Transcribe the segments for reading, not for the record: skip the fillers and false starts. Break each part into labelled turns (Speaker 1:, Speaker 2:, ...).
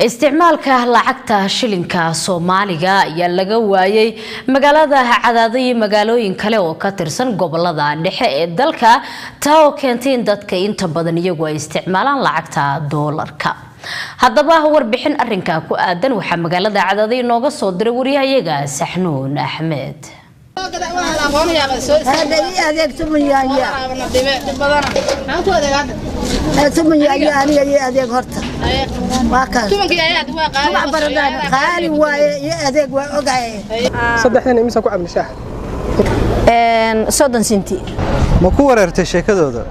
Speaker 1: isticmaalka lacagta shilinka Soomaaliga ayaa laga waayay magaalada Cadaado iyo magaalooyin kale oo ka tirsan gobolada dhexe ee dalka taa oo keentay in dadka inta badan iyagu ay isticmaalaan lacagta doolarka. haddaba warbixin arrinka ku aadan waxa magaalada Cadaado inooga soo diray wariyahayaga Saxnuun Axmed.
Speaker 2: soddon senti
Speaker 3: ma ku wareertay sheekadooda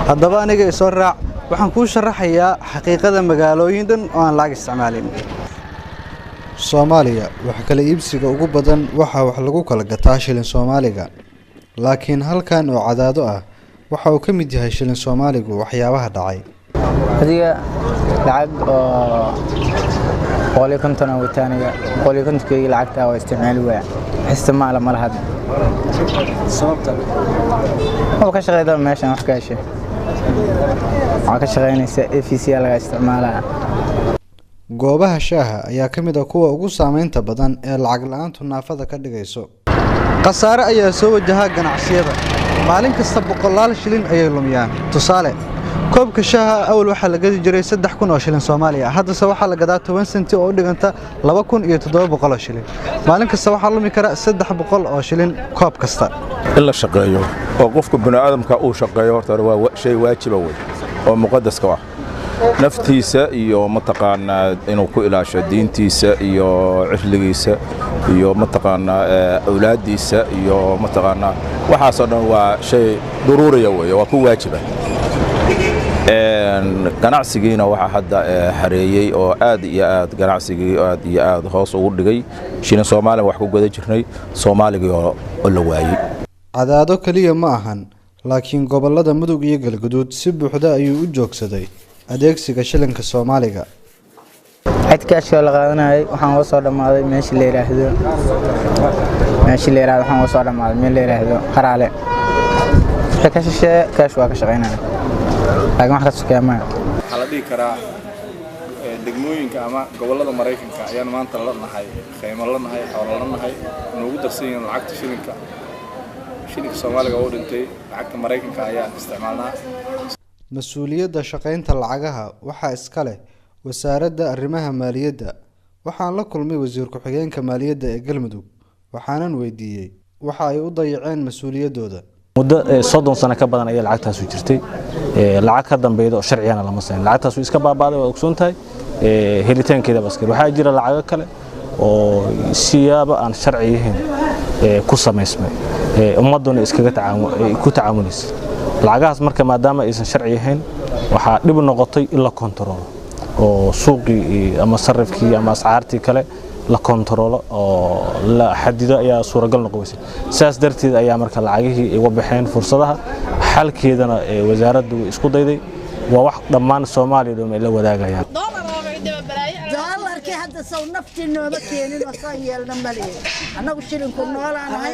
Speaker 3: haddaba aniga soo raac waxaan ku sharaxayaa xaqiiqada magaalooyin dhan oo aan lacag isticmaalin Soomaaliya waxa kala iibsiga ugu badan waxa wax lagu kala gataa shilin Soomaaliga laakiin halkan oo Cadaado ah waxa uu ka mid yahay shilin Soomaaligu waxyaabaha dhacay
Speaker 4: adiga lacag oo qoli kontona wataaniga qoli kontkii lacagta oo isticmaali waa isticmaal ma laha sababta oo ka shaqeeyay meeshan wax ka heshay waxa ka shaqeynaysa EFC laga isticmaalaa goobaha shaaha ayaa ka mid ah kuwa ugu saameynta badan ee lacag la'aantu naafada ka dhigayso qasaare ayaa soo wajaha ganacsiyada maalin kasta boqolaal shilin ayay lumiyaan tusaale koobka shaaha awal waxa la gadi jiray 3000 oo shilin Soomaaliya hadda waxa la gadaa 10 senti oo u dhiganta 2700 shilin maalin kasta waxa lumi kara 300 oo shilin koob kasta
Speaker 5: in la shaqeeyo oo qofka bini'aadamka uu shaqeeyo horta waa shay waajib ah oo muqaddas ah naftiisa iyo mataqaanaa inuu ku ilaasho diintiisa iyo cihligiisa iyo mataqaanaa awlaadiisa iyo mataqaanaa waxaas oo dhan waa shay daruuri ah waa ku waajib ah ganacsigiina waxa hadda xareeyay oo aad iyo aad ganacsigii aad iyo aad hoos ugu dhigay shilin Soomaaliga wax ku gada jirnay Soomaaliga oo la waayay Cadaado kaliya ma ahan laakiin gobolada Mudug iyo Galgaduud si buuxda ayuu u joogsaday adeegsiga shilinka Soomaaliga
Speaker 4: xadkaasho la qaadanay waxaan soo dhamaaday meeshii la yiraahdo waxaan soo dhamaaday meel la yiraahdo Qaraale kaash waa ka shaqeynaa laakiin wax ka suuqyama
Speaker 6: waxa la dhigi karaa degmooyinka ama gobolada Mareykanka ayaan maanta la nahay qiimo la nahay xoolo la nahay noogu darsan lacagta shilinka Soomaaliga oo dhintay lacagta Mareykanka ayaa isticmaalnaa
Speaker 3: mas'uuliyadda shaqeynta lacagaha waxa iska leh wasaaradda arrimaha maaliyadda waxaan la kulmay wasiir ku xigeenka maaliyadda ee Galmudug waxaanan weydiiyay waxa ay u dayaceen mas'uuliyadooda
Speaker 7: muddo 30 sano ka badan ayay lacagtaas u jirtay lacag ka dambeeyay oo sharciyana lama sayn lacagtaas iska baabaaday oo ogsoontahay helitaankeeda baskar waxa jira lacag kale oo siyaabo aan sharci ahayn ku sameysmay ummaduna iskaga tacaamulaysa lacagaas marka maadaama aysan sharci ahayn waxa dib noqotay in la kontaroolo oo suuqii ama sarifkii ama ascaartii kale la kontaroolo oo la xadido ayaa suuragal noqonaysa saas darteed ayaa marka lacagihii ay wabaxeen fursadaha xalkeedana wasaaraddu isku dayday waa wax dhammaan Soomaaliya ay la wadaagayaan
Speaker 2: doolarkii hadda soo naftii nooba keenin oo soo yeelna maleey anagu shilinku noolaanahay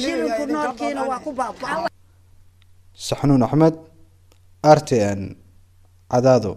Speaker 2: shilinku noolkiina waa ku baabaa
Speaker 3: Saxnuun Axmed RTN Cadaado